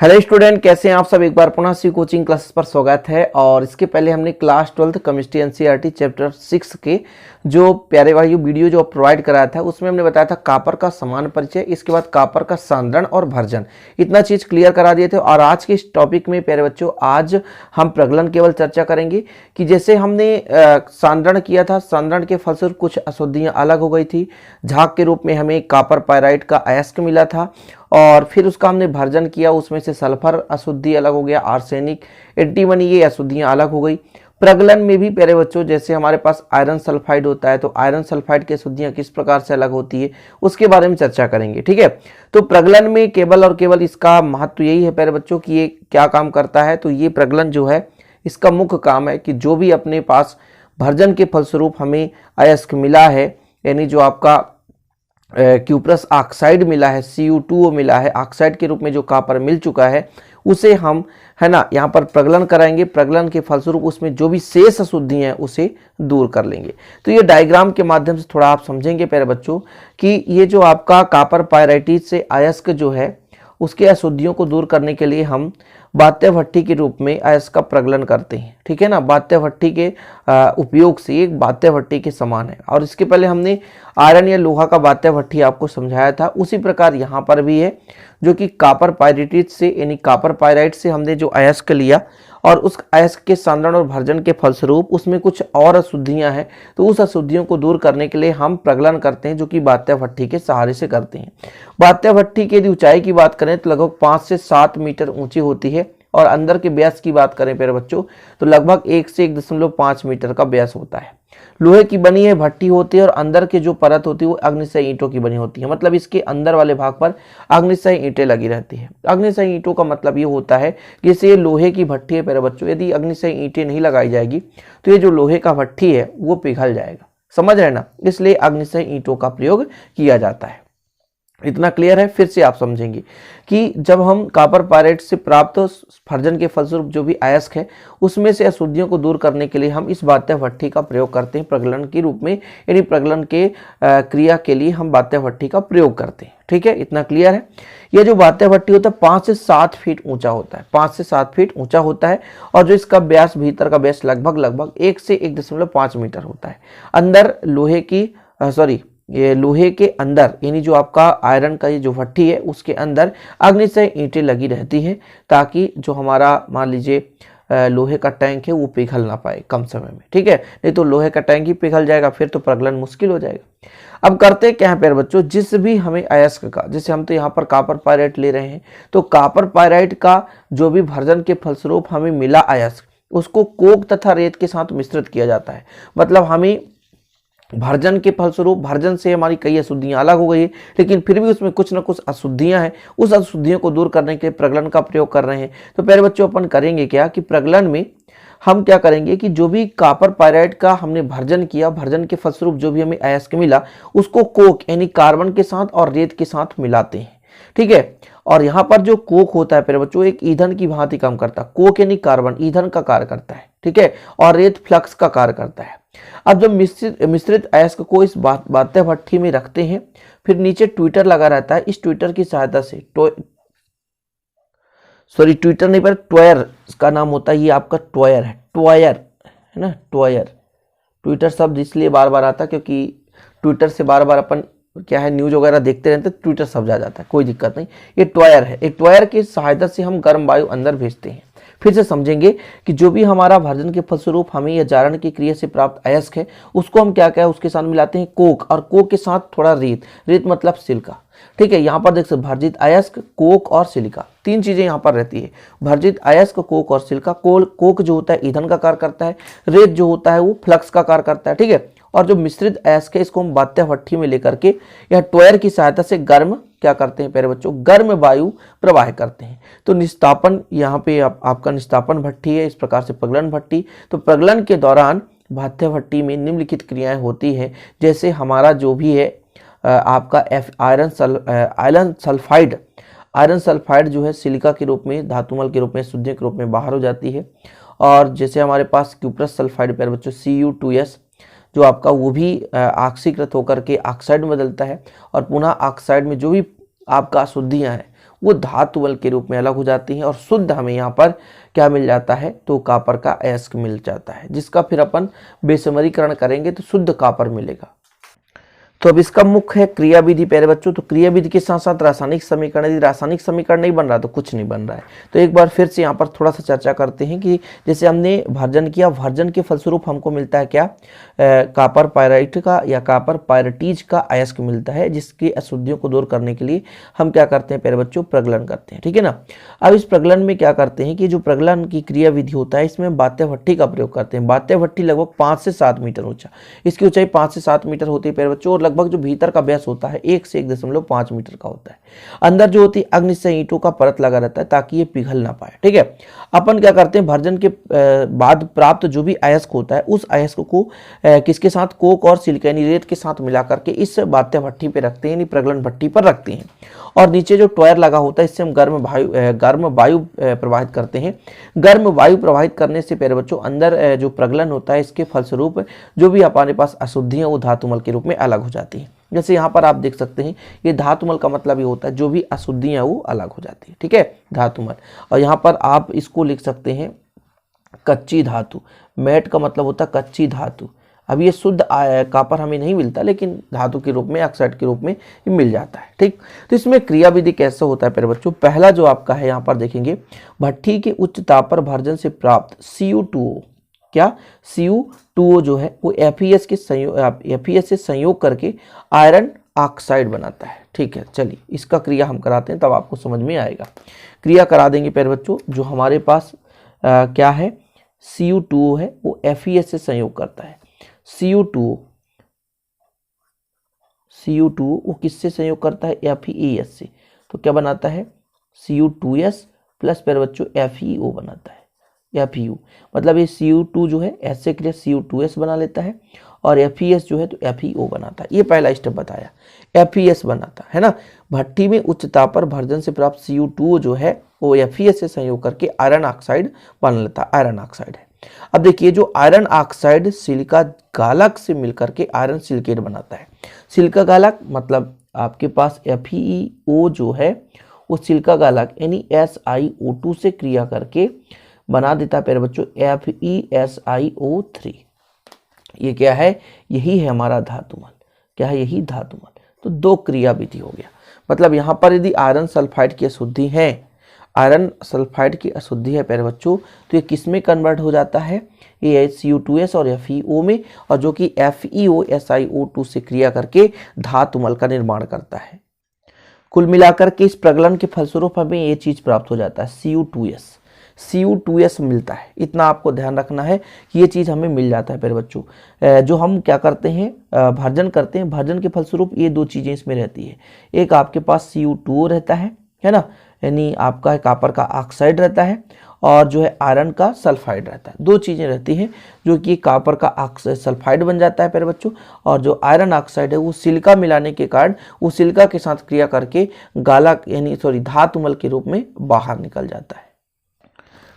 Hello student, कैसे हैं आप सब। एक बार पुनः सी कोचिंग क्लासेस पर स्वागत है। और इसके पहले हमने क्लास 12 केमिस्ट्री एनसीईआरटी चैप्टर 6 के जो प्यारे भाई वीडियो जो प्रोवाइड कराया था उसमें हमने बताया था कॉपर का समान परिचय, इसके बाद कॉपर का सांद्रण और भर्जन, इतना चीज क्लियर करा दिए थे। और आज के इस टॉपिक में प्यारे बच्चों आज हम प्रगलन केवल चर्चा करेंगे कि जैसे हमने सांद्रण किया था, सांद्रण के फलस्वरूप कुछ अशुद्धियां अलग हो गई थी। झाग के रूप में हमें कॉपर पायराइड का अयस्क मिला था और फिर उसका हमने भर्जन किया, उसमें से सल्फर अशुद्धि अलग हो गया, आर्सेनिक, एंटीमनी, ये अशुद्धियां अलग हो गई। प्रगलन में भी प्यारे बच्चों जैसे हमारे पास आयरन सल्फाइड होता है तो आयरन सल्फाइड की अशुद्धियां किस प्रकार से अलग होती है उसके बारे में चर्चा करेंगे। ठीक है, तो प्रगलन में केवल और केवल इसका महत्व यही है प्यारे बच्चों कि ये क्या काम करता है। तो ये प्रगलन जो है इसका मुख्य काम है कि जो भी अपने पास भर्जन के फलस्वरूप हमें अयस्क मिला है, यानी जो आपका क्यूप्रस ऑक्साइड मिला है, Cu2O मिला है, ऑक्साइड के रूप में जो कॉपर मिल चुका है उसे हम है ना यहाँ पर प्रगलन कराएंगे। प्रगलन के फलस्वरूप उसमें जो भी शेष अशुद्धियां हैं उसे दूर कर लेंगे। तो ये डायग्राम के माध्यम से थोड़ा आप समझेंगे प्यारे बच्चों कि ये जो आपका कॉपर पायराइटिस से अयस्क जो है उसके अशुद्धियों को दूर करने के लिए हम बात्य भट्टी के रूप में अयस्क का प्रगलन करते हैं। ठीक है ना, बात्य भट्टी के उपयोग से एक बात्य भट्टी के समान है। और इसके पहले हमने आयरन या लोहा का बात्य भट्टी आपको समझाया था, उसी प्रकार यहाँ पर भी है जो कि कॉपर पायराइटिस से यानी कॉपर पायराइट से हमने जो अयस्क लिया और उस अयस्क के सांद्रण और भर्जन के फलस्वरूप उसमें कुछ और अशुद्धियां हैं, तो उस अशुद्धियों को दूर करने के लिए हम प्रगलन करते हैं जो कि बात्य भट्टी के सहारे से करते हैं। बात्य भट्टी की यदि ऊंचाई की बात करें तो लगभग 5 से 7 मीटर ऊंची होती है और अंदर के व्यास की बात करें प्यारे बच्चों तो लगभग 1 से 1.5 मीटर का व्यास होता है। लोहे की बनी है भट्टी होती है और अंदर की जो परत होती है वो अग्निशय ईंटों की बनी होती है, मतलब इसके अंदर वाले भाग पर अग्निशय ईंटें लगी रहती है। अग्निशय ईंटों का मतलब ये होता है कि जैसे ये लोहे की भट्टी है प्यारे बच्चों, यदि अग्निशय ईंटें नहीं लगाई जाएगी तो ये जो लोहे का भट्टी है वो पिघल जाएगा, समझ रहे ना, इसलिए अग्निशय ईंटों का प्रयोग किया जाता है। इतना क्लियर है। फिर से आप समझेंगे कि जब हम कॉपर पायराइट से प्राप्त भर्जन के फलस्वरूप जो भी अयस्क है उसमें से अशुद्धियों को दूर करने के लिए हम इस बात्य भट्टी का प्रयोग करते हैं प्रगलन के रूप में, यानी प्रगलन के क्रिया के लिए हम बात्य भट्टी का प्रयोग करते हैं। ठीक है, इतना क्लियर है। यह जो बात्य भट्टी होता है 5 से 7 फीट ऊंचा होता है, 5 से 7 फीट ऊंचा होता है और जो इसका व्यास भीतर का व्यास लगभग 1 से 1.5 मीटर होता है। अंदर लोहे की ये लोहे के अंदर यानी जो आपका आयरन का ये जो भट्टी है उसके अंदर अग्निशय ईंटें लगी रहती हैं ताकि जो हमारा मान लीजिए लोहे का टैंक है वो पिघल ना पाए कम समय में। ठीक है, नहीं तो लोहे का टैंक ही पिघल जाएगा फिर तो प्रगलन मुश्किल हो जाएगा। अब करते क्या है प्यारे बच्चों, जिस भी हमें अयस्क का, जैसे हम तो यहाँ पर कॉपर पायराइट ले रहे हैं तो कॉपर पायराइट का जो भी भर्जन के फलस्वरूप हमें मिला अयस्क उसको कोक तथा रेत के साथ मिश्रित किया जाता है। मतलब हमें भर्जन के फलस्वरूप भर्जन से हमारी कई अशुद्धियां अलग हो गई है लेकिन फिर भी उसमें कुछ ना कुछ अशुद्धियां हैं, उस अशुद्धियों को दूर करने के लिए प्रगलन का प्रयोग कर रहे हैं। तो प्यारे बच्चों अपन करेंगे क्या कि प्रगलन में हम क्या करेंगे कि जो भी कॉपर पायराइट का हमने भर्जन किया, भर्जन के फलस्वरूप जो भी हमें अयस्क मिला उसको कोक यानी कार्बन के साथ और रेत के साथ मिलाते हैं। ठीक है, और यहाँ पर जो कोक होता है प्यारे बच्चों एक ईंधन की भांति काम करता है। कोक यानी कार्बन ईंधन का कार्य करता है, ठीक है, और रेत फ्लक्स का कार्य करता है। अब जब मिश्रित अयस्क को इस बात्य भट्टी में रखते हैं फिर नीचे ट्विटर लगा रहता है, इस ट्विटर की सहायता से ट्विटर नहीं पर ट्वायर का नाम होता है, ये आपका ट्वायर है, ट्वायर है ना, ट्वायर। ट्विटर शब्द इसलिए बार बार आता है क्योंकि ट्विटर से बार बार अपन क्या है न्यूज वगैरह देखते रहते हैं, ट्विटर शब्द आ जाता है, कोई दिक्कत नहीं। ये ट्वायर है, एक ट्वायर की सहायता से हम गर्म वायु अंदर भेजते हैं। फिर से समझेंगे कि जो भी हमारा भर्जन के फलस्वरूप हमें या जारण की क्रिया से प्राप्त अयस्क है उसको हम क्या क्या उसके साथ मिलाते हैं कोक, और कोक के साथ थोड़ा रेत, रेत मतलब सिलिका। ठीक है, यहाँ पर देख सकते भर्जित अयस्क, कोक और सिलिका, 3 चीजें यहाँ पर रहती है। भर्जित अयस्क, कोक और सिलिका। कोक जो होता है ईंधन का कार्य करता है, रेत जो होता है वो फ्लक्स का कार्य करता है। ठीक है, और जो मिश्रित अयस्क है इसको हम बात्य भट्टी में लेकर के या ट्वायर की सहायता से गर्म क्या करते हैं प्यारे बच्चों, गर्म वायु प्रवाह करते हैं। तो निस्तापन यहाँ पे आपका निस्तापन भट्टी है, इस प्रकार से प्रगलन भट्टी। तो प्रगलन के दौरान बात्य भट्टी में निम्नलिखित क्रियाएं होती हैं, जैसे हमारा जो भी है आपका आयरन सल्फाइड जो है सिलिका के रूप में, धातुमल के रूप में, शुद्ध के रूप में बाहर हो जाती है। और जैसे हमारे पास क्यूप्रस सल्फाइड प्यारे बच्चों Cu2S जो आपका वो भी ऑक्सीकृत होकर के ऑक्साइड में बदलता है और पुनः ऑक्साइड में जो भी आपका अशुद्धियां हैं वो धातुमल के रूप में अलग हो जाती हैं और शुद्ध हमें यहाँ पर क्या मिल जाता है, तो कॉपर का अयस्क मिल जाता है, जिसका फिर अपन बेसमरीकरण करेंगे तो शुद्ध कॉपर मिलेगा। तो अब इसका मुख्य है क्रिया विधि प्यारे बच्चों। तो क्रिया विधि के साथ साथ रासायनिक समीकरण, यदि रासायनिक समीकरण नहीं बन रहा तो कुछ नहीं बन रहा है। तो एक बार फिर से यहाँ पर थोड़ा सा चर्चा करते हैं कि जैसे हमने भर्जन किया, भर्जन के फलस्वरूप हमको मिलता है क्या, कॉपर पायराइट का या कॉपर पायरेटीज का अयस्क मिलता है, जिसकी अशुद्धियों को दूर करने के लिए हम क्या करते हैं प्यारे बच्चों, प्रगलन करते हैं, ठीक है ना। अब इस प्रगलन में क्या करते हैं कि जो प्रगलन की क्रिया विधि होता है इसमें बात्य भट्टी का प्रयोग करते हैं। बात्य भट्टी लगभग 5 से 7 मीटर ऊंचा, इसकी ऊंचाई 5 से 7 मीटर होती है प्यारे बच्चों, और लगभग जो भीतर का व्यास होता है 1 से 1.5 मीटर का होता है। अंदर जो होती है अग्नि से ईंटों का परत लगा रहता है ताकि ये पिघल ना पाए, ठीक है। अपन क्या करते हैं, भर्जन के बाद प्राप्त जो भी अयस्क होता है उस अयस्क को किसके साथ, कोक और सिलिका यानी रेत के साथ मिला करके इस बात्य भट्टी पे रखते हैं, यानी प्रगलन भट्टी पर रखते हैं। और नीचे जो टॉयर लगा होता है इससे हम गर्म वायु प्रवाहित करते हैं। गर्म वायु प्रवाहित करने से प्यारे बच्चों अंदर जो प्रगलन होता है इसके फलस्वरूप जो भी हमारे पास अशुद्धियां वो धातुमल के रूप में अलग हो जाती हैं। जैसे यहाँ पर आप देख सकते हैं ये धातुमल का मतलब ये होता है जो भी अशुद्धियां वो अलग हो जाती है, ठीक है, धातुमल। और यहाँ पर आप इसको लिख सकते हैं कच्ची धातु। मैट का मतलब होता है कच्ची धातु। अब ये शुद्ध कॉपर हमें नहीं मिलता लेकिन धातु के रूप में, ऑक्साइड के रूप में ये मिल जाता है, ठीक। तो इसमें क्रिया विधि कैसे होता है प्यारे बच्चों, पहला जो आपका है यहाँ पर देखेंगे, भट्टी के उच्च ताप पर भर्जन से प्राप्त Cu2O, क्या Cu2O जो है वो FeS से संयोग करके आयरन ऑक्साइड बनाता है, ठीक है। चलिए इसका क्रिया हम कराते हैं तब आपको समझ में आएगा। क्रिया करा देंगे प्यारे बच्चों। जो हमारे पास क्या है Cu2O है वो FeS से संयोग करता है। Cu2O वो किससे संयोग करता है, FeS से। तो क्या बनाता है, Cu2S प्लस प्यारे बच्चों FeO बनाता है। FeO मतलब ये Cu2 जो है S से क्रिया Cu2S बना लेता है और FeS जो है तो FeO बनाता है। ये पहला स्टेप बताया, FeS बनाता है ना। भट्टी में उच्च ताप पर भर्जन से प्राप्त Cu2 जो है वो FeS से संयोग करके आयरन ऑक्साइड बना लेता है, आयरन ऑक्साइड है। अब देखिए जो आयरन ऑक्साइड सिलिका गालक से मिलकर के आयरन सिलिकेट बनाता है। सिलिका गालक मतलब आपके पास FeO जो है वो सिलिका गालक यानी SiO2 से क्रिया करके बना देता है प्यारे बच्चों FeSiO3। ये क्या है, यही है हमारा धातुमल। क्या है, यही धातुमल। तो 2 क्रिया विधि हो गया। मतलब यहाँ पर यदि आयरन सल्फाइड की अशुद्धि है, आयरन सल्फाइड की अशुद्धि है प्यारे बच्चों, तो ये किस में कन्वर्ट हो जाता है, ये Cu2S और FeO में, और जो कि FeO SiO2 से क्रिया करके धातुमल का निर्माण करता है। कुल मिलाकर के इस प्रगलन के फलस्वरूप हमें ये चीज प्राप्त हो जाता है Cu2S मिलता है। इतना आपको ध्यान रखना है कि ये चीज़ हमें मिल जाता है प्यारे बच्चों। जो हम क्या करते हैं, भर्जन करते हैं, भर्जन के फलस्वरूप ये 2 चीज़ें इसमें रहती है। एक आपके पास Cu2O रहता है ना, यानी आपका कॉपर का ऑक्साइड रहता है, और जो है आयरन का सल्फाइड रहता है। 2 चीज़ें रहती हैं जो कि कॉपर का सल्फाइड बन जाता है प्यारे बच्चों, और जो आयरन ऑक्साइड है वो सिलिका मिलाने के कारण वो सिलिका के साथ क्रिया करके गालक यानी धातुमल के रूप में बाहर निकल जाता है।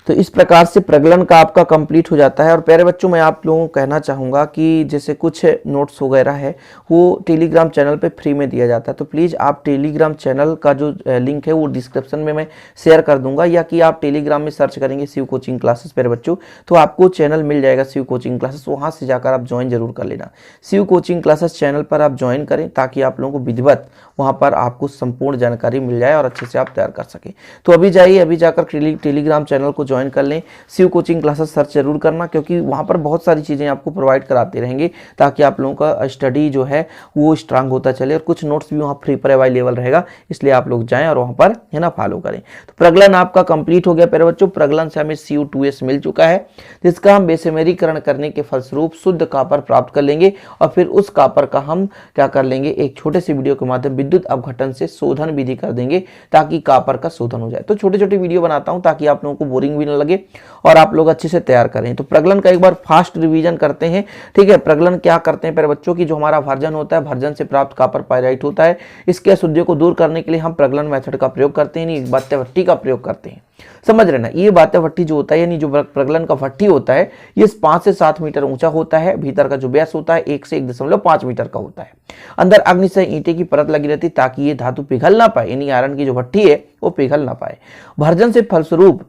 तो इस प्रकार से प्रगलन का आपका कंप्लीट हो जाता है। और प्यारे बच्चों मैं आप लोगों को कहना चाहूँगा कि जैसे कुछ नोट्स वगैरह है वो टेलीग्राम चैनल पे फ्री में दिया जाता है, तो प्लीज़ आप टेलीग्राम चैनल का जो लिंक है वो डिस्क्रिप्शन में मैं शेयर कर दूंगा, या कि आप टेलीग्राम में सर्च करेंगे शिव कोचिंग क्लासेस प्यारे बच्चों तो आपको चैनल मिल जाएगा शिव कोचिंग क्लासेस। वहाँ से जाकर आप ज्वाइन जरूर कर लेना। शिव कोचिंग क्लासेस चैनल पर आप ज्वाइन करें ताकि आप लोगों को विधिवत वहाँ पर आपको संपूर्ण जानकारी मिल जाए और अच्छे से आप तैयार कर सकें। तो अभी जाइए, अभी जाकर टेलीग्राम चैनल को ज्वाइन कर लें। शिव कोचिंग क्लासेस सर्च जरूर करना, क्योंकि वहाँ पर बहुत सारी चीज़ें आपको प्रोवाइड कराते रहेंगे ताकि आप लोगों का स्टडी जो है वो स्ट्रांग होता चले, और कुछ नोट्स भी वहाँ फ्री पर अवेलेबल रहेगा, इसलिए आप लोग जाएं और वहाँ पर है ना फॉलो करें। तो प्रगलन आपका कंप्लीट हो गया प्यारे बच्चों। प्रगलन से हमें Cu2S मिल चुका है, जिसका हम बेसमेरीकरण करने के फलस्वरूप शुद्ध कॉपर प्राप्त कर लेंगे, और फिर उस कॉपर का हम क्या कर लेंगे, एक छोटे से वीडियो के माध्यम विद्युत अपघटन से शोधन विधि कर देंगे ताकि कॉपर का शोधन हो जाए। तो छोटे छोटे वीडियो बनाता हूँ ताकि आप लोगों को बोरिंग भी भी ना लगे और आप लोग अच्छे से तैयार करें। तो प्रगलन का एक बार फास्ट रिवीजन करते हैं, ठीक है। प्रगलन क्या करते हैं प्यारे बच्चों की, जो हमारा भर्जन होता है, भर्जन से प्राप्त कॉपर पाइराइट होता है, इसके अशुद्धियों को दूर करने के लिए हम प्रगलन मेथड का प्रयोग करते हैं, यानी बात्य भट्टी का प्रयोग करते हैं। समझ रहे ना, ये बात्य भट्टी जो होता है यानी जो प्रगलन का भट्टी होता है, ये 5 से 7 मीटर ऊंचा होता है। भीतर का जो व्यास होता है 1 से 1.5 मीटर का होता है। अंदर अग्निशय ईंटे की परत लगी रहती ताकि ये धातु पिघल ना पाए, यानी आयरन की जो भट्टी है वो पिघल ना पाए। भर्जन से फलस्वरूप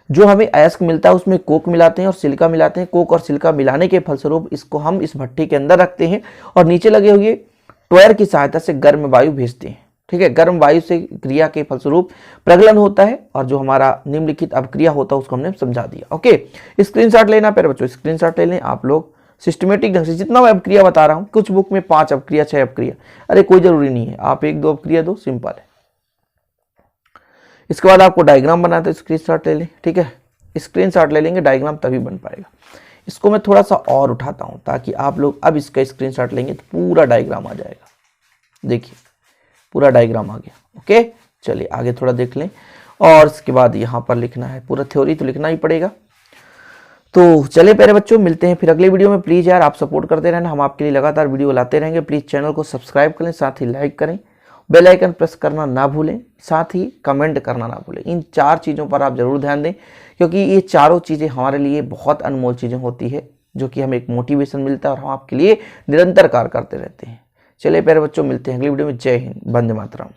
जो हमें अयस्क मिलता है उसमें कोक मिलाते हैं और सिलिका मिलाते हैं। कोक और सिलिका मिलाने के फलस्वरूप इसको हम इस भट्टी के अंदर रखते हैं और नीचे लगे हुए टॉयर की सहायता से गर्म वायु भेजते हैं, ठीक है। गर्म वायु से क्रिया के फलस्वरूप प्रगलन होता है और जो हमारा निम्नलिखित अपक्रिया होता है उसको हमने समझा दिया। ओके, स्क्रीनशॉट लेना प्यारे बच्चों, स्क्रीनशॉट ले लें आप लोग सिस्टमेटिक ढंग से। जितना मैं अपक्रिया बता रहा हूं, कुछ बुक में 5 अपक्रिया 6 अपक्रिया, अरे कोई जरूरी नहीं है, आप 1-2 अपक्रिया दो, सिंपल है। इसके बाद आपको डायग्राम बनाना है, स्क्रीनशॉट ले लें, ठीक है। स्क्रीनशॉट ले लेंगे, डायग्राम तभी बन पाएगा। इसको मैं थोड़ा सा और उठाता हूं ताकि आप लोग अब इसका स्क्रीनशॉट लेंगे तो पूरा डायग्राम आ जाएगा। देखिए पूरा डायग्राम आ गया। ओके, चलिए आगे थोड़ा देख लें। और इसके बाद यहाँ पर लिखना है, पूरा थ्योरी तो लिखना ही पड़ेगा। तो चले प्यारे बच्चों, मिलते हैं फिर अगले वीडियो में। प्लीज यार आप सपोर्ट करते रहना, हम आपके लिए लगातार वीडियो लाते रहेंगे। प्लीज चैनल को सब्सक्राइब करें, साथ ही लाइक करें, बेल आइकन प्रेस करना ना भूलें, साथ ही कमेंट करना ना भूलें। इन 4 चीज़ों पर आप जरूर ध्यान दें क्योंकि ये चारों चीज़ें हमारे लिए बहुत अनमोल चीज़ें होती है, जो कि हमें एक मोटिवेशन मिलता है और हम आपके लिए निरंतर कार्य करते रहते हैं। चलिए प्यारे बच्चों, मिलते हैं अगली वीडियो में। जय हिंद, वंदे मातरम।